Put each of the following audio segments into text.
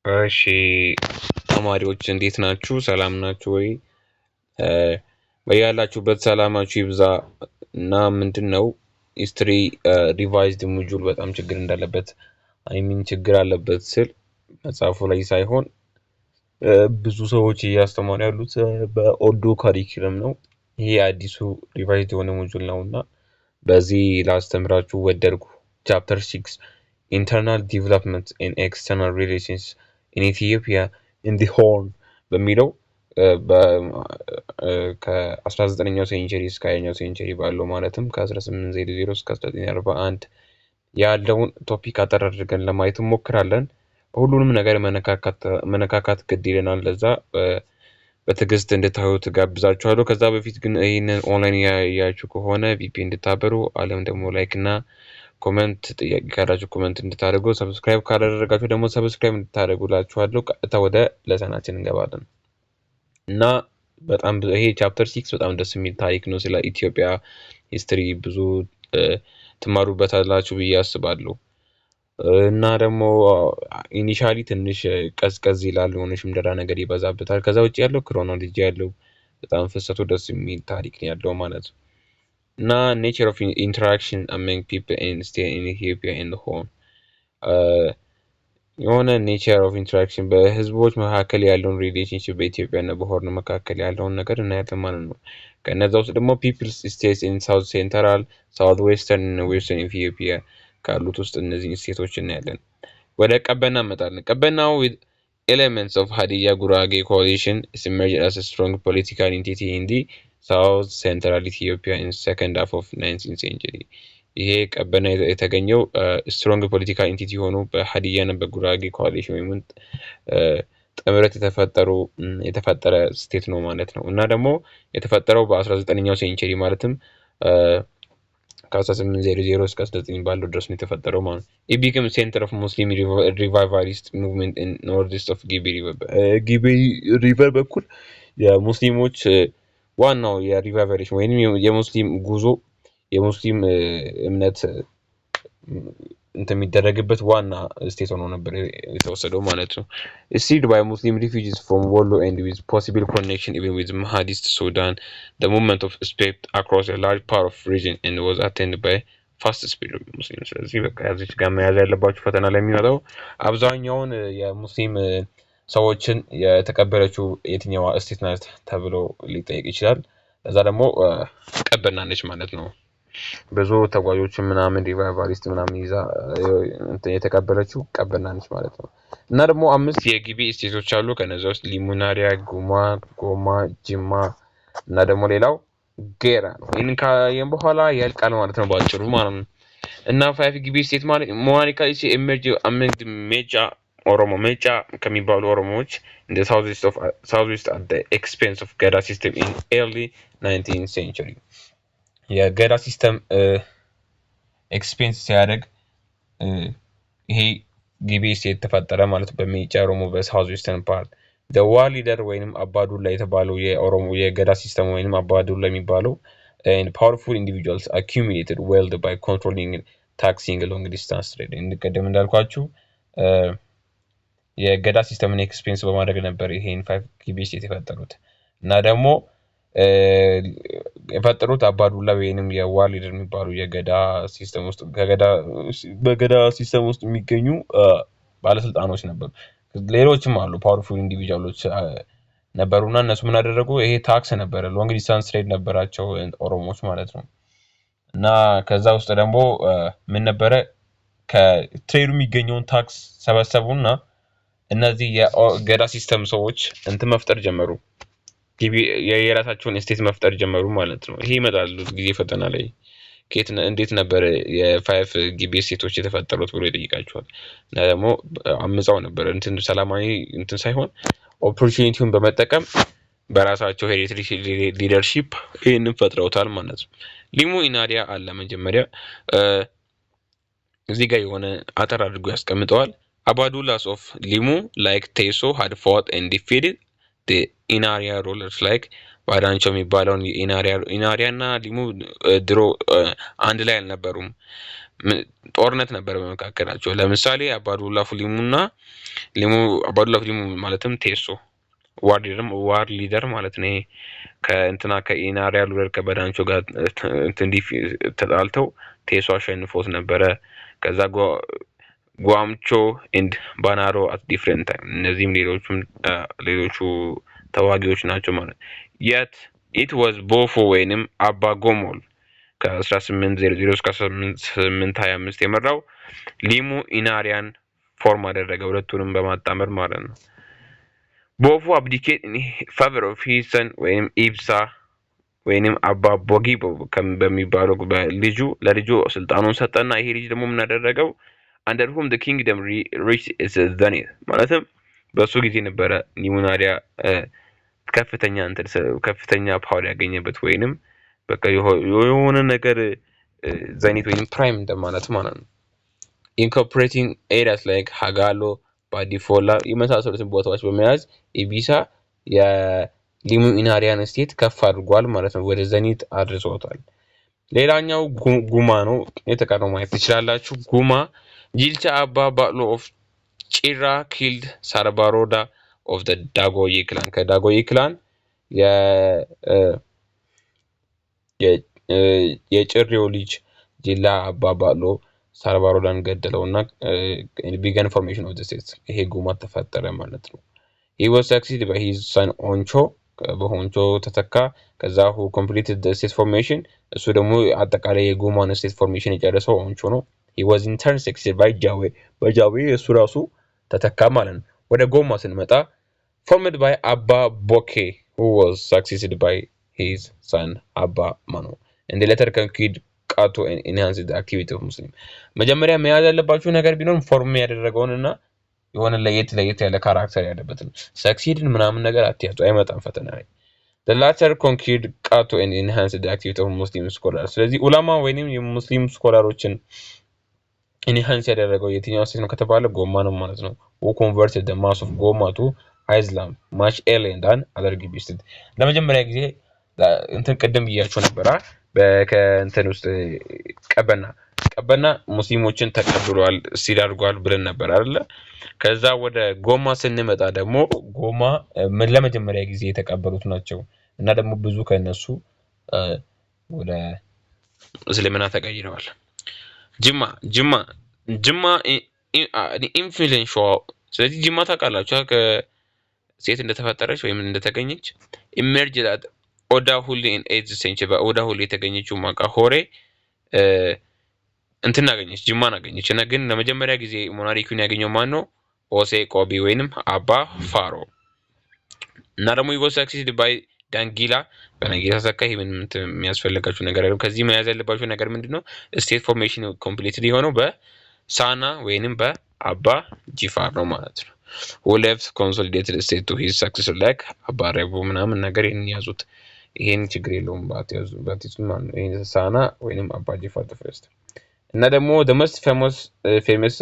እሺ ተማሪዎች እንዴት ናችሁ? ሰላም ናችሁ ወይ? በያላችሁበት ሰላማችሁ ይብዛ። እና ምንድነው ሂስትሪ ሪቫይዝድ ሞጁል በጣም ችግር እንዳለበት ችግር አለበት ስል መጽሐፉ ላይ ሳይሆን ብዙ ሰዎች እያስተማሩ ያሉት በኦልዱ ካሪኩለም ነው። ይሄ አዲሱ ሪቫይዝድ የሆነ ሞጁል ነውና በዚህ ላስተምራችሁ ወደድኩ። ቻፕተር 6 ኢንተርናል ዲቨሎፕመንት ኤንድ ኤክስተርናል ሪሌሽንስ ኢን ኢትዮጵያ ኢን ዲ ሆርን በሚለው ከ19ኛው ሴንቸሪ እስከ 20ኛው ሴንቸሪ ባለው ማለትም ከ1800 እስከ 1941 ያለውን ቶፒክ አጠር አድርገን ለማየት እንሞክራለን። ሁሉንም ነገር መነካካት ግድ ይለናል። ለዛ በትዕግስት እንድታዩት ጋብዛችኋለሁ። ከዛ በፊት ግን ይህንን ኦንላይን ያያችሁ ከሆነ ቪፒ እንድታበሩ አለም ደግሞ ላይክ እና ኮመንት ጥያቄ ካላችሁ ኮመንት እንድታደርጉ፣ ሰብስክራይብ ካላደረጋችሁ ደግሞ ሰብስክራይብ እንድታደርጉላችኋለሁ። ቀጥታ ወደ ለሰናችን እንገባለን እና በጣም ይሄ ቻፕተር 6 በጣም ደስ የሚል ታሪክ ነው። ስለ ኢትዮጵያ ሂስትሪ ብዙ ትማሩበታላችሁ ብዬ አስባለሁ። እና ደግሞ ኢኒሻሊ ትንሽ ቀዝቀዝ ይላል፣ የሆነ ሽምደዳ ነገር ይበዛበታል። ከዛ ውጭ ያለው ክሮኖሎጂ ያለው በጣም ፍሰቱ ደስ የሚል ታሪክ ነው ያለው ማለት ነው። እና ኔቸር ኦፍ ኢንተራክሽን አመንግ ፒፕል ኤንድ ስቴት ኢን ኢትዮጵያ ኤንድ ሆን የሆነ ኔቸር ኦፍ ኢንተራክሽን በህዝቦች መካከል ያለውን ሪሌሽንሽፕ በኢትዮጵያ እና በሆርን መካከል ያለውን ነገር እናያለን ማለት ነው። ከነዛ ውስጥ ደግሞ ፒፕልስ ስቴትስ ኢን ሳውት ሴንትራል፣ ሳውት ዌስተርን እና ዌስተርን ኢትዮጵያ ካሉት ውስጥ እነዚህ ስቴቶች እናያለን። ወደ ቀበና እንመጣለን። ቀበናው with elements of Hadiyya Gurage coalition is emerged as a strong political entity in the South Central Ethiopia in second half of 19th century. ይሄ ቀበና የተገኘው ስትሮንግ ፖለቲካል ኢንቲቲ ሆኖ በሀዲያና በጉራጌ ኮአሊሽን ወይም ጥምረት የተፈጠረ ስቴት ነው ማለት ነው። እና ደግሞ የተፈጠረው በ19ኛው ሴንቸሪ ማለትም ከ1800 እስከ 19 ባለው ድረስ ነው የተፈጠረው ማለት ነው። it became center of Muslim revivalist movement in northeast of ጊቤ ሪቨር። ጊቤ ሪቨር በኩል የሙስሊሞች ዋናው የሪቫይቫሊሽን ወይም የሙስሊም ጉዞ የሙስሊም እምነት የሚደረግበት ዋና ስቴት ሆኖ ነበር የተወሰደው ማለት ነው። seized by Muslim refugees from Wollo and with possible connection even with Mahadist Sudan, the movement of spread across a large part of region and was attended by fast spread of Muslims። ስለዚህ በቃ እዚህ ጋር መያዝ ያለባችሁ ፈተና ላይ የሚመጣው አብዛኛውን የሙስሊም ሰዎችን የተቀበለችው የትኛዋ ስቴት ናት ተብሎ ሊጠይቅ ይችላል። ለዛ ደግሞ ቀበና ነች ማለት ነው። ብዙ ተጓዦችን ምናምን ሪቫይቫሊስት ምናምን ይዛ የተቀበለችው ቀበና ነች ማለት ነው። እና ደግሞ 5 የጊቤ ስቴቶች አሉ። ከነዛ ውስጥ ሊሙናሪያ፣ ጉማ፣ ጎማ፣ ጅማ እና ደግሞ ሌላው ጌራ ነው። ይህንን ካየን በኋላ ያልቃል ማለት ነው ባጭሩ ማለት ነው። እና 5 ጊቤ ስቴት ማለት ሞናሪካ ኤመርጅ አመንግ ሜጫ ኦሮሞ ሜጫ ከሚባሉ ኦሮሞዎች in the southwest at the expense of ገዳ system in early 19th century። የገዳ ሲስተም ኤክስፔንስ ሲያደርግ ይሄ ጊቤ ስቴት ተፈጠረ ማለት በሜጫ ኦሮሞ በሳውዝ ዌስተርን ፓርት the war leader ወይንም አባዱላ የተባለው የኦሮሞ የገዳ ሲስተም ወይንም አባዱላ የሚባለው and powerful individuals accumulated wealth by controlling taxing long distance trade። እንደቀደም እንዳልኳችሁ የገዳ ሲስተምን ኤክስፔንስ በማድረግ ነበር ይሄን 5 ጊቤ ስቴት የፈጠሩት። እና ደግሞ የፈጠሩት አባዱላ ወይንም የዋር ሊደር የሚባሉ የገዳ ሲስተም ውስጥ በገዳ ሲስተም ውስጥ የሚገኙ ባለስልጣኖች ነበሩ። ሌሎችም አሉ ፓወርፉል ኢንዲቪጁዋሎች ነበሩና እነሱ ምን አደረጉ? ይሄ ታክስ ነበረ፣ ሎንግ ዲስታንስ ትሬድ ነበራቸው ኦሮሞዎች ማለት ነው። እና ከዛ ውስጥ ደግሞ ምን ነበረ ከትሬዱ የሚገኘውን ታክስ ሰበሰቡና እነዚህ የገዳ ሲስተም ሰዎች መፍጠር ጀመሩ። የራሳቸውን ስቴት መፍጠር ጀመሩ ማለት ነው። ይሄ ይመጣሉ ጊዜ ፈተና ላይ እንዴት ነበር የ5 ጊቤ ስቴቶች የተፈጠሩት ብሎ ይጠይቃቸዋል። እና ደግሞ አምጻው ነበር ሰላማዊ ሳይሆን ኦፖርቹኒቲውን በመጠቀም በራሳቸው ሄሪቴጅ ሊደርሺፕ ይሄንን ፈጥረውታል ማለት ነው። ሊሙ ኢናሪያ አለ መጀመሪያ እዚህ ጋር የሆነ አጠር አድርጎ ያስቀምጠዋል። Abadulas of Limu like Teso had fought and defeated the Inaria rulers like ባዳንቾ የሚባለውን ኢናሪያ እና ሊሙ ድሮ አንድ ላይ አልነበሩም። ጦርነት ነበር በመካከላቸው። ለምሳሌ አባዱላ ፉሊሙና አባዱላ ፉሊሙ ማለትም ቴሶ ዋር ሊደር ማለት ነው። ከእንትና ከኢናሪያ ሉደር ከበዳንቾ ጋር ተጣልተው ቴሶ አሸንፎት ነበረ። ከዛ ጓምቾ ኤንድ ባናሮ አት ዲፍረንት ታይም እነዚህም ሌሎቹ ተዋጊዎች ናቸው ማለት የት ኢት ዋዝ ቦፎ ወይንም አባ ጎሞል ከ1800 እስከ 1825 የመራው ሊሙ ኢናሪያን ፎርም አደረገ ሁለቱንም በማጣመር ማለት ነው። ቦፎ አብዲኬት ኢን ፌቨር ኦፍ ሂዝ ሰን ወይንም ኢብሳ ወይንም አባ ቦጊቦ በሚባለው ለልጁ ስልጣኑን ሰጠና ይሄ ልጅ ደግሞ ምን አደረገው under whom the kingdom reached its zenith ማለትም በሱ ጊዜ ነበረ ኒሙናሪያ ከፍተኛ ፓወር ያገኘበት ወይንም በቃ የሆነ ነገር zenith ወይንም ፕራይም እንደማለት ማለት ነው። incorporating areas like ሃጋሎ ባዲፎላ የመሳሰሉትን ቦታዎች በመያዝ ኢቢሳ የሊሙ ኢናሪያን ስቴት ከፍ አድርጓል ማለት ነው። ወደ ዘኒት አድርሶታል። ሌላኛው ጉማ ነው። የተቀረው ማየት ትችላላችሁ። ጉማ ጂልቻ አባ ባሎ ኦፍ ጪራ ኪልድ ሳርባሮዳ ኦፍ ዘ ዳጎዬ ክላን ከዳጎዬ ክላን የጭሬው ልጅ ጂላ አባ ባሎ ሳርባሮዳን ገደለውና ቢገን ፎርሜሽን ኦፍ ዘ ስቴት ይሄ ጉማ ተፈጠረ ማለት ነው። he was succeeded by his son ኦንቾ በሆንቾ ተተካ። ከዛ who completed the state formation እሱ ደግሞ አጠቃላይ የጉማን ስቴት ፎርሜሽን የጨረሰው ኦንቾ ነው። he was in turn succeeded by ጃዌ በጃዌ እሱ ራሱ ተተካ ማለት ነው። ወደ ጎማ ስንመጣ formed by አባ ቦኬ who was succeeded by his son አባ ማኖ and the latter conquered ቃቶ enhance the activity of muslim መጀመሪያ መያዝ ያለባችሁ ነገር ቢኖር ፎርም ያደረገውንና የሆነ ለየት ያለ ካራክተር ያለበትን ሰክሲድን ምናምን ነገር አትያዙ፣ አይመጣም ፈተና ላይ። the latter conquered ቃቶ and enhance the activity of muslim scholars ስለዚህ ኡላማ ወይንም የሙስሊም ስኮላሮችን ኢንሃንስ ያደረገው የትኛው ስቴት ነው ከተባለ ጎማ ነው ማለት ነው። who converted the mass of Goma to Islam much earlier than other Gibeon state ለመጀመሪያ ጊዜ እንትን ቀደም ብያችሁ ነበር በከንተን ውስጥ ቀበና ሙስሊሞችን ተቀብሏል ሲል አድርጓል ብለን ነበር አይደለ? ከዛ ወደ ጎማ ስንመጣ ደግሞ ጎማ ለመጀመሪያ ጊዜ የተቀበሉት ናቸው እና ደግሞ ብዙ ከነሱ ወደ እስልምና ተቀይረዋል። ጅማ ኢንፍሉዌንሻል ስለዚህ ጅማ ታውቃላችሁ ከሴት እንደተፈጠረች ወይም እንደተገኘች ኢመርጅ ዳት ኦዳ ሁሌ ኢን 8th century በኦዳ ሁሌ የተገኘችው ማቃ ሆሬ እንትን አገኘች ጅማን አገኘች እና ግን ለመጀመሪያ ጊዜ ሞናሪኩን ያገኘው ማን ነው? ኦሴ ቆቢ ወይንም አባ ፋሮ እና ደግሞ ይወስ ሰክሲድ ባይ ዳንጊላ በነገራ ተሰካ። ይሄ ምንም የሚያስፈልጋችሁ ነገር አይደለም። ከዚህ መያዝ ያለባችሁ ነገር ምንድነው? ስቴት ፎርሜሽን ኮምፕሊትሊ የሆነው በሳና ወይንም በአባ ጂፋር ነው ማለት ነው። who left consolidated state to his successor like አባ ረቡ ምናምን ነገር ይሄን ያዙት። ይሄን ችግር የለውም ባትይዙ ማለት ነው። ይሄን ሳና ወይንም አባ ጂፋር the first እና ደግሞ the most famous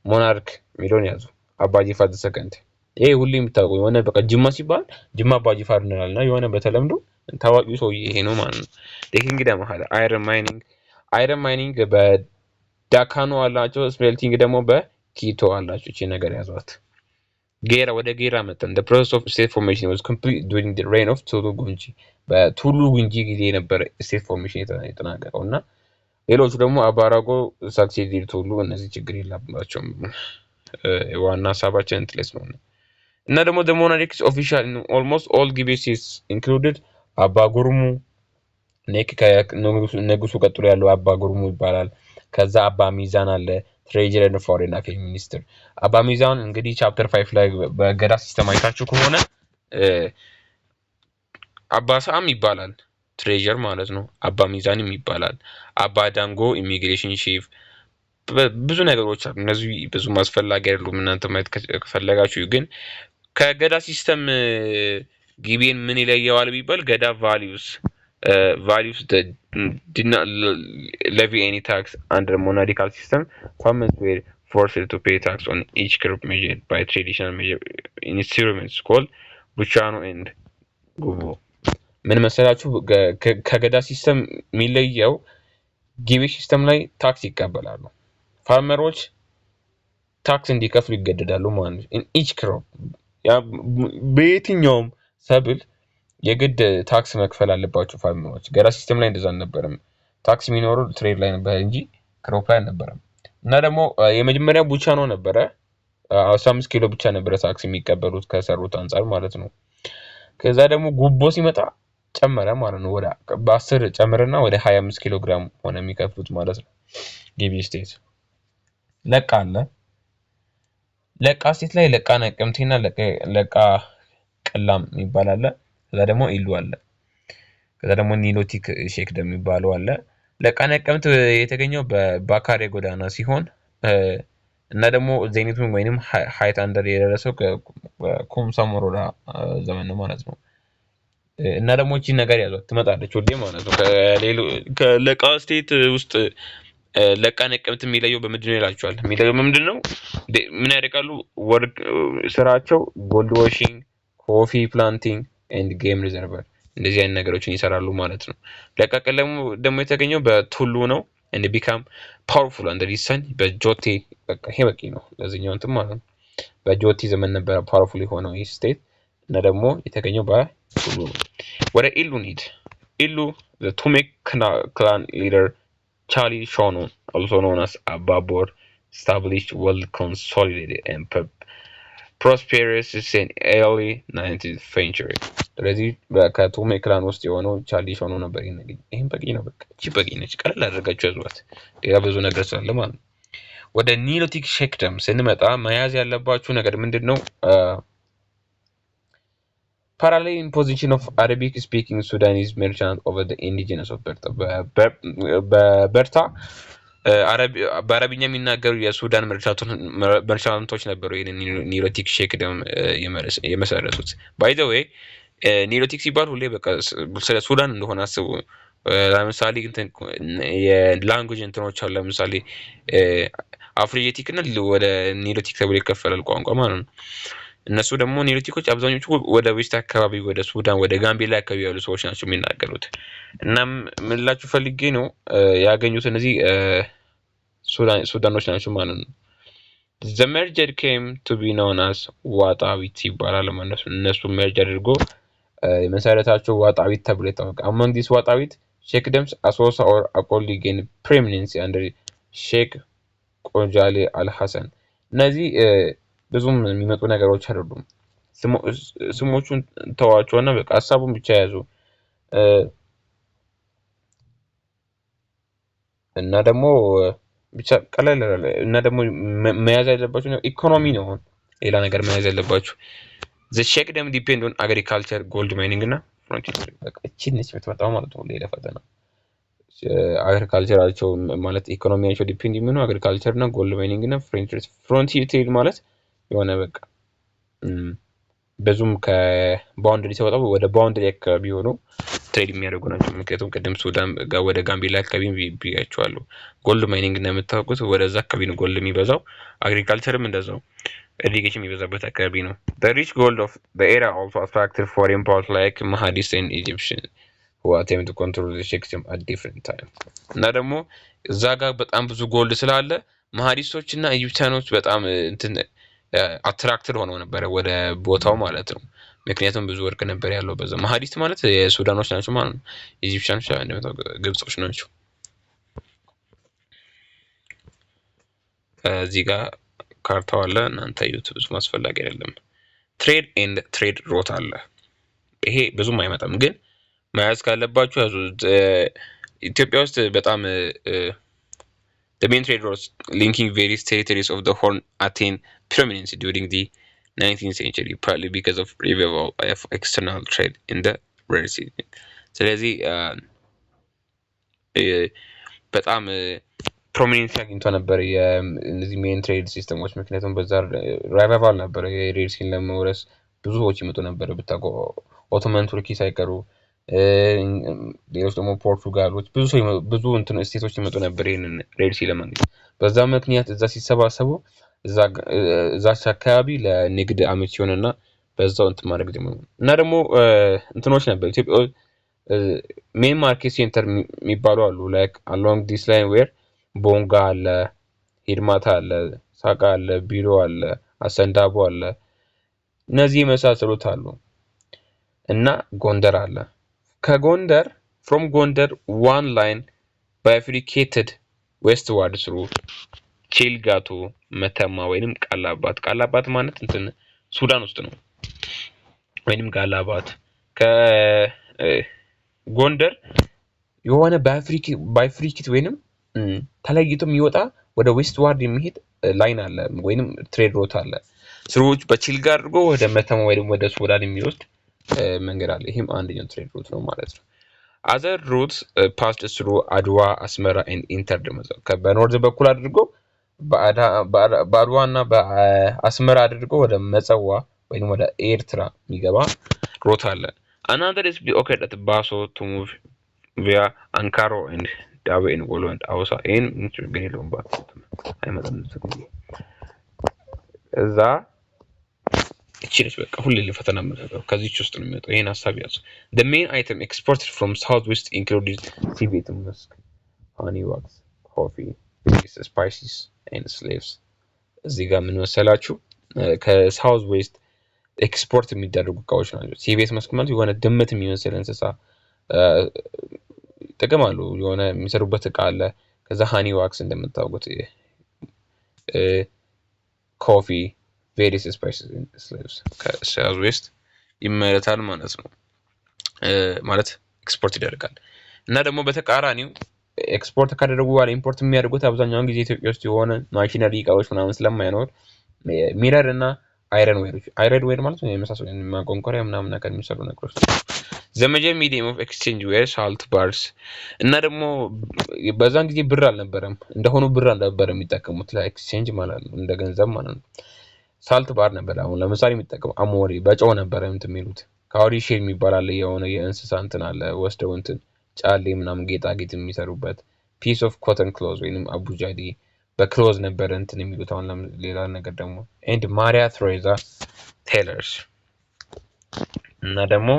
monarch ሚሊዮን ያዙ አባ ጂፋር the second። ይሄ ሁሉ የሚታወቀው የሆነ በቃ ጅማ ሲባል ጅማ አባ ጂፋር እንላልና የሆነ በተለምዶ ታዋቂው ሰው ይሄ ነው ማለት ነው። ኪንግደም አይረን ማይኒንግ በዳካኖ አላቸው። ስሜልቲንግ ደግሞ በኪቶ አላቸው። እቺ ነገር ያዟት። ወደ ጌራ መጣን። the process of state formation was complete during the reign of ቱሉ ጉንጂ በቱሉ ጉንጂ ጊዜ የነበረ state formation የተናገረውና ሌሎቹ ደግሞ አባራጎ ሳክሴዲድ ቱሉ እነዚህ ችግር የለባቸውም። ዋና ሀሳባችን እንትለስ ነው እና ደግሞ the monarchs official in almost all Gibeon states included አባ ጉርሙ ከንጉሱ ቀጥሎ ያለው አባ ጉርሙ ይባላል። ከዛ አባ ሚዛን አለ ትሬጀር ኤንድ ፎሬን አፌር ሚኒስትር። አባ ሚዛን እንግዲህ ቻፕተር 5 ላይ በገዳ ሲስተም አይታችሁ ከሆነ አባ ሳም ይባላል ትሬጀር ማለት ነው። አባ ሚዛንም ይባላል። አባ ዳንጎ ኢሚግሬሽን ቺፍ ብዙ ነገሮች አሉ። እነዚህ ብዙ ማስፈላጊ አይደሉም። እናንተ ማየት ከፈለጋችሁ ግን ከገዳ ሲስተም ጊቤን ምን ይለየዋል ቢባል ገዳ values did not levy any tax under monarchical system. Farmers were forced to pay tax on each crop measured by traditional measure instruments called buchano and gubo. ምን መሰላችሁ ከገዳ ሲስተም የሚለየው ጊቪ ሲስተም ላይ ታክስ ይቀበላሉ። ፋርመሮች ታክስ እንዲከፍሉ ይገደዳሉ ማለት ነው። ኢን ኢች ክሮፕ በየትኛውም ሰብል የግድ ታክስ መክፈል አለባቸው ፋርመሮች። ገራ ሲስተም ላይ እንደዛ አልነበረም። ታክስ የሚኖረው ትሬድ ላይ ነበር እንጂ ክሮፕ ላይ አልነበረም። እና ደግሞ የመጀመሪያው ቡቻኖ ነበረ 15 ኪሎ ብቻ ነበረ ታክስ የሚቀበሉት ከሰሩት አንፃር ማለት ነው። ከዛ ደግሞ ጉቦ ሲመጣ ጨመረ ማለት ነው። ወደ በ10 ጨመረና ወደ 25 ኪሎ ግራም ሆነ የሚከፍሉት ማለት ነው። ጊቪ ስቴት ለቃ አለ። ለቃ ስቴት ላይ ለቃ ነቀምቴና ለቃ ቀላም የሚባል አለ። ከዛ ደግሞ ኢሉ አለ። ከዛ ደግሞ ኒሎቲክ ሼክ ደም የሚባለው አለ። ለቃ ነቀምት የተገኘው በባካሬ ጎዳና ሲሆን እና ደግሞ ዘይኒቱን ወይንም ሃይት አንደር የደረሰው ከኮምሳ ሞሮዳ ዘመን ነው ማለት ነው። እና ደግሞ እቺ ነገር ያዟት ትመጣለች ወዴ ማለት ነው። ከለቃ ስቴት ውስጥ ለቃ ነቀምት የሚለየው በምንድነው ይላችኋል? የሚለየው ምንድነው? ምን ያደርጋሉ? ወርክ ስራቸው ጎልድ ዋሺንግ፣ ኮፊ ፕላንቲንግ ኤንድ ጌም ሪዘርቨር እንደዚህ አይነት ነገሮችን ይሰራሉ ማለት ነው። ለቃ ቀለሙ ደግሞ የተገኘው በቱሉ ነው። and become powerful under the sun በጆቴ በቃ ይሄ በቂ ነው ለዚህኛው እንትን ማለት ነው። በጆቴ ዘመን ነበር ፓወርፉል የሆነው ይህ ስቴት እና ደግሞ የተገኘው በቱሉ ነው። ወደ ኢሉ ኒድ ኢሉ the Tumek clan leader Charlie Shono also known as Ababor established well consolidated and prosperous in early 19th century ስለዚህ ከቱሜ ክላን ውስጥ የሆነው ቻርሊ ሾኖ ነበር ይነገኝ። ይሄን በቂ ነው በቃ እቺ በቂ ነች። ቀለል አድርጋችሁ ያዟት። ሌላ ብዙ ነገር ስላለ ማለት ነው። ወደ ኒሎቲክ ሼክ ደም ስንመጣ መያዝ ያለባችሁ ነገር ምንድነው? parallel imposition of Arabic speaking Sudanese merchant over the indigenous of በበርታ በአረብኛ የሚናገሩ የሱዳን መርቻንቶች ነበሩ ይሄን ኒሎቲክ ሼክ ደም የመሰረቱት። ባይ ዘ ዌይ ኒሎቲክ ሲባል ሁሌ በቃ ስለ ሱዳን እንደሆነ አስቡ። ለምሳሌ እንትን የላንጉዌጅ እንትኖች አሉ። ለምሳሌ አፍሪጄቲክ እና ወደ ኒሎቲክ ተብሎ ይከፈላል ቋንቋ ማለት ነው። እነሱ ደግሞ ኒሎቲኮች አብዛኞቹ ወደ ዌስት አካባቢ ወደ ሱዳን ወደ ጋምቤላ አካባቢ ያሉ ሰዎች ናቸው የሚናገሩት። እናም ምን ላችሁ ፈልጌ ነው ያገኙት እነዚህ ሱዳኖች ናቸው ማለት ነው። the merger came to be known as ዋጣዊት ይባላል ማለት ነው። እነሱ merge አድርጎ የመሰረታቸው ዋጣዊት ተብሎ ይታወቃል። among these ዋጣዊት ሼክ ደምስ አሶሳ or አቆሊ gain prominence under ሼክ ቆንጃሌ አልሐሰን። እነዚህ ብዙም የሚመጡ ነገሮች አይደሉም። ስሞቹን ተዋቸውና በቃ ሐሳቡን ብቻ ያዙ። እና ደግሞ ብቻ ቀለል እና ደግሞ መያዝ ያለባችሁ ኢኮኖሚ ነው። ሌላ ነገር መያዝ ያለባችሁ the sheikh dem depend on agriculture gold mining እና frontier በቃ እቺንስ የምትመጣው ማለት ነው። ሌላ ፈተና አግሪካልቸራቸው ማለት ኢኮኖሚያቸው ዲፔንድ የሚሆነው አግሪካልቸር እና ጎልድ ማይኒንግ እና ፍሮንቲር ትሬድ ማለት የሆነ በቃ ብዙም ከባውንደሪ ሲወጣ ወደ ባውንደሪ አካባቢ ሆኖ ትሬድ የሚያደርጉ ናቸው። ምክንያቱም ቅድም ሱዳን ጋር ወደ ጋምቤላ አካባቢ ቢያቸዋለሁ። ጎልድ ማይኒንግ እና የምታውቁት ወደዛ አካባቢ ነው ጎልድ የሚበዛው። አግሪካልቸርም እንደዛው irrigation የሚበዛበት አካባቢ ነው። the rich gold of the area also attracted foreign powers like Mahdists and Egyptians who attempt to control the sheikh at different time እና ደግሞ እዛ ጋር በጣም ብዙ ጎልድ ስላለ ማህዲስቶች እና ኢጂፕቲያኖች በጣም እንትን አትራክትድ ሆነው ነበር ወደ ቦታው ማለት ነው። ምክንያቱም ብዙ ወርቅ ነበር ያለው በዛ። ማህዲስት ማለት የሱዳኖች ናቸው ማለት ነው። ኢጂፕቲያኖች እንደምታውቁ ግብጾች ናቸው። እዚህ ጋር ካርታው አለ እናንተ እዩት። ብዙ ማስፈላጊ አይደለም። ትሬድ ኤንድ ትሬድ ሮት አለ። ይሄ ብዙም አይመጣም ግን መያዝ ካለባችሁ ያዙ። ኢትዮጵያ ውስጥ በጣም the main trade routes linking various territories of the Horn attained prominence during the 19th century partly because of revival of external trade in the Red Sea. ስለዚህ በጣም ፕሮሚኔንስ አግኝቶ ነበር የእነዚህ ሜን ትሬድ ሲስተሞች። ምክንያቱም በዛ ሪቫይቫል ነበር የሬድ ሲን ለመውረስ ብዙ ሰዎች ይመጡ ነበር። ብታውቁ ኦቶማን ቱርኪ ሳይቀሩ ሌሎች ደግሞ ፖርቱጋሎች ብዙ እንትን ስቴቶች ይመጡ ነበር ይሄንን ሬድ ሲ ለማግኘት። በዛ ምክንያት እዛ ሲሰባሰቡ እዛች አካባቢ ለንግድ አመቺ ሆነና በዛው እንትን ማድረግ ደግሞ እና ደግሞ እንትኖች ነበር ኢትዮጵያ ሜን ማርኬት ሴንተር የሚባሉ አሉ ላይክ አሎንግ ዲስ ላይን ዌር ቦንጋ አለ፣ ሂድማታ አለ፣ ሳቃ አለ፣ ቢሎ አለ፣ አሰንዳቦ አለ፣ እነዚህ የመሳሰሉት አሉ እና ጎንደር አለ። ከጎንደር from ጎንደር one line bifurcated westward through ቺልጋቱ መተማ ወይንም ቃላባት። ቃላባት ማለት እንትን ሱዳን ውስጥ ነው ወይንም ጋላባት ከጎንደር የሆነ ባይፍሪኬት ወይንም ተለይቶ የሚወጣ ወደ ዌስት ዋርድ የሚሄድ ላይን አለ ወይንም ትሬድ ሮት አለ። ስሩዎች በቺልጋ አድርጎ ወደ መተማ ወይንም ወደ ሱዳን የሚወስድ መንገድ አለ። ይሄም አንደኛው ትሬድ ሮት ነው ማለት ነው። other routes passed through አድዋ፣ አስመራ and entered በኖርዝ በኩል አድርጎ በአድዋ እና በአስመራ አድርጎ ወደ መጸዋ ወይንም ወደ ኤርትራ የሚገባ ሮት አለ። another is occurred at Baso to move via Ankara and ዳቤ and ወሎ and አውሳ ይሄን ችግር የለውም አይመጣም እዛ እቺ በቃ ሁሌ ለፈተና መረጠው ከዚህች ውስጥ ነው የሚወጣው። ይሄን ሐሳብ ያዙ። the main item exported from southwest included civet musk, honey wax, coffee, spices and slaves። እዚህ ጋር ምን መሰላችሁ ከሳውዝ ዌስት ኤክስፖርት የሚደረጉ እቃዎች ናቸው። ሲቤት መስክ ማለት የሆነ ድመት የሚመስል እንስሳ ጥቅም አሉ የሆነ የሚሰሩበት እቃ አለ። ከዛ ሃኒ ዋክስ እንደምታውቁት ኮፊ ቬሪየስ ስፓይስስ ኤንድ ስሌቭስ ከሳውዝ ዌስት ይመረታል ማለት ነው። ማለት ኤክስፖርት ይደረጋል። እና ደግሞ በተቃራኒው ኤክስፖርት ካደረጉ በኋላ ኢምፖርት የሚያደርጉት አብዛኛውን ጊዜ ኢትዮጵያ ውስጥ የሆነ ማሽነሪ እቃዎች ምናምን ስለማይኖር ሚረር እና አይረን ዌር ማለት ነው የመሳሰሉ ማቆንቆሪያ ምናምን ነገር የሚሰሩ ነገሮች the major medium of exchange were salt bars እና ደግሞ በዛን ጊዜ ብር አልነበረም እንደሆኑ ብር አልነበረም የሚጠቀሙት ለኤክስቼንጅ ማለት ነው እንደ ገንዘብ ማለት ነው። ሳልት ባር ነበር። አሁን ለምሳሌ የሚጠቀሙ አሞሪ በጨው ነበር የሚሉት። ካውሪ ሼል የሚባል አለ የሆነ የእንስሳ እንትን አለ ወስደው እንትን ጫሌ ምናምን ጌጣጌጥ የሚሰሩበት ፒስ ኦፍ ኮተን ክሎዝ ወይንም አቡጃዲ በክሎዝ ነበር እንትን የሚሉት። አሁን ሌላ ነገር ደግሞ ኤንድ ማሪያ ትሬዛ ቴለርስ እና ደግሞ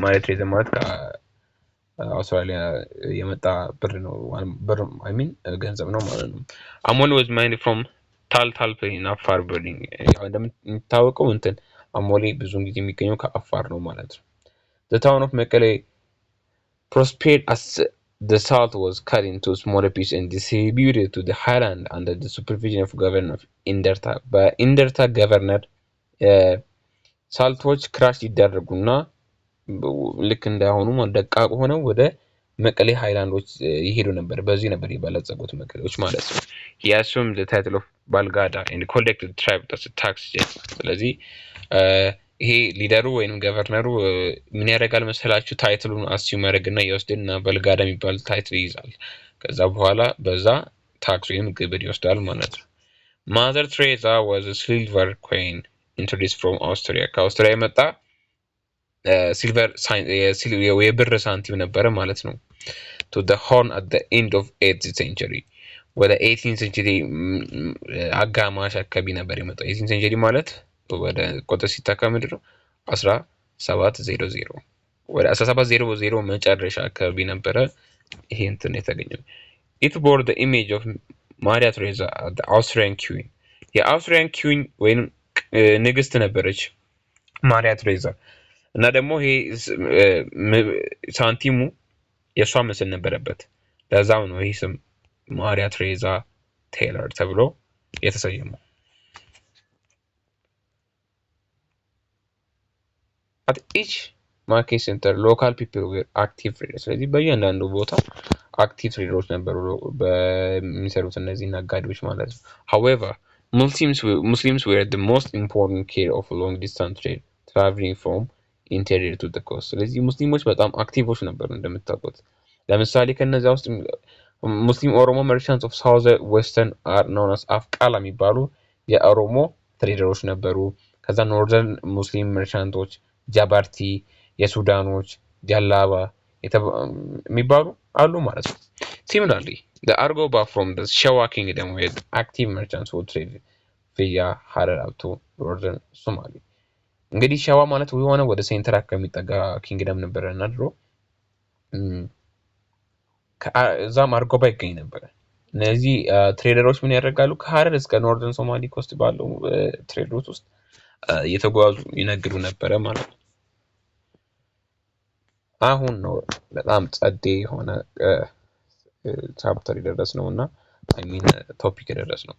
ማሪያ ትሬዛ ማለት ከአውስትራሊያ የመጣ ብር ነው ብር አይ ሚን ገንዘብ ነው ማለት ነው። አሞሌ was mined from ታልታል ፕሌን አፋር በርዲንግ ያው እንደምታወቀው እንትን አሞሌ ብዙውን ጊዜ የሚገኘው ከአፋር ነው ማለት ነው። the town of መቀሌ prospered as the salt was cut into smaller pieces and distributed to the highland under the supervision of governor of ኢንደርታ በኢንደርታ ገቨርነር ሳልቶች ክራሽ ይደረጉና ልክ እንዳይሆኑ ደቃቅ ሆነው ወደ መቀሌ ሃይላንዶች ይሄዱ ነበር። በዚህ ነበር የበለጸጉት መቀሌዎች ማለት ነው። he assumed the title of ባልጋዳ and collected tribe as a tax jet። ስለዚህ ይሄ ሊደሩ ወይንም ገቨርነሩ ምን ያደርጋል መሰላችሁ ታይትሉን አስዩም ያደርግና ይወስድና ባልጋዳ የሚባል ታይትል ይይዛል። ከዛ በኋላ በዛ ታክስ ወይም ግብር ይወስዳል ማለት ነው። ማዘር ትሬዛ was a silver coin introduced from Austria ከአውስትሪያ የመጣ ሲልቨር የብር ሳንቲም ነበረ ማለት ነው። to the horn at the end of 8th century ወደ 18th century አጋማሽ አካባቢ ነበር የመጣው። 18th century ማለት ወደ ቁጥር ሲተካ ምንድን ነው 1700 ወደ 1700 መጨረሻ አካባቢ ነበረ ይሄ እንትን የተገኘው። it bore the image of ማሪያ ትሬዛ the Austrian queen የአውስትሪያን ኪዊን ወይም ንግስት ነበረች ማሪያ ትሬዛ። እና ደግሞ ይሄ ሳንቲሙ የሷ ምስል ነበረበት። ለዛው ነው ይሄ ስም ማሪያ ትሬዛ ቴይለር ተብሎ የተሰየመው። at each market center local people were active traders። ስለዚህ በእያንዳንዱ ቦታ አክቲቭ ትሬደሮች ነበሩ በሚሰሩት እነዚህ ነጋዴዎች ማለት ነው። however Muslims were the most important care of long distance trade traveling from interior to the coast። ስለዚህ ሙስሊሞች በጣም አክቲቮች ነበሩ እንደምታውቁት። ለምሳሌ ከነዚያ ውስጥ ሙስሊም ኦሮሞ merchants of southern western are known as አፍቃላ የሚባሉ የኦሮሞ ትሬደሮች ነበሩ። ከዛ ኖርዘርን ሙስሊም መርቻንቶች ጃባርቲ የሱዳኖች ጃላባ የሚባሉ አሉ ማለት ነው። similarly the Argoba from the Shawa kingdom were active merchants who traded via Harar up to northern Somali። እንግዲህ ሸዋ ማለት የሆነ ወደ ሴንትር አካባቢ የሚጠጋ ኪንግደም ነበረና ድሮ እዛም አርጎባ ይገኝ ነበር። እነዚህ ትሬደሮች ምን ያደርጋሉ? ከሀረር እስከ ኖርዘርን ሶማሊ ኮስት ባለው ትሬድ ሩት ውስጥ እየተጓዙ ይነግዱ ነበረ ማለት ነው። አሁን ነው በጣም ጸዴ የሆነ ቻፕተር የደረስነው እና አይ ሚን ቶፒክ የደረስነው።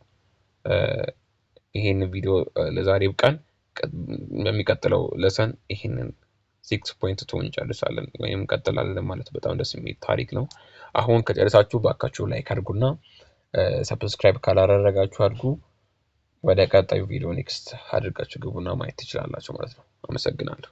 ይሄን ቪዲዮ ለዛሬ ብቃን። በሚቀጥለው ለሰን ይሄንን 6.2 እንጨርሳለን ወይም እንቀጥላለን ማለት በጣም ደስ የሚል ታሪክ ነው። አሁን ከጨረሳችሁ ባካችሁ ላይክ አድርጉና ሰብስክራይብ ካላደረጋችሁ አድርጉ። ወደ ቀጣዩ ቪዲዮ ኔክስት አድርጋችሁ ግቡና ማየት ትችላላችሁ ማለት ነው። አመሰግናለሁ።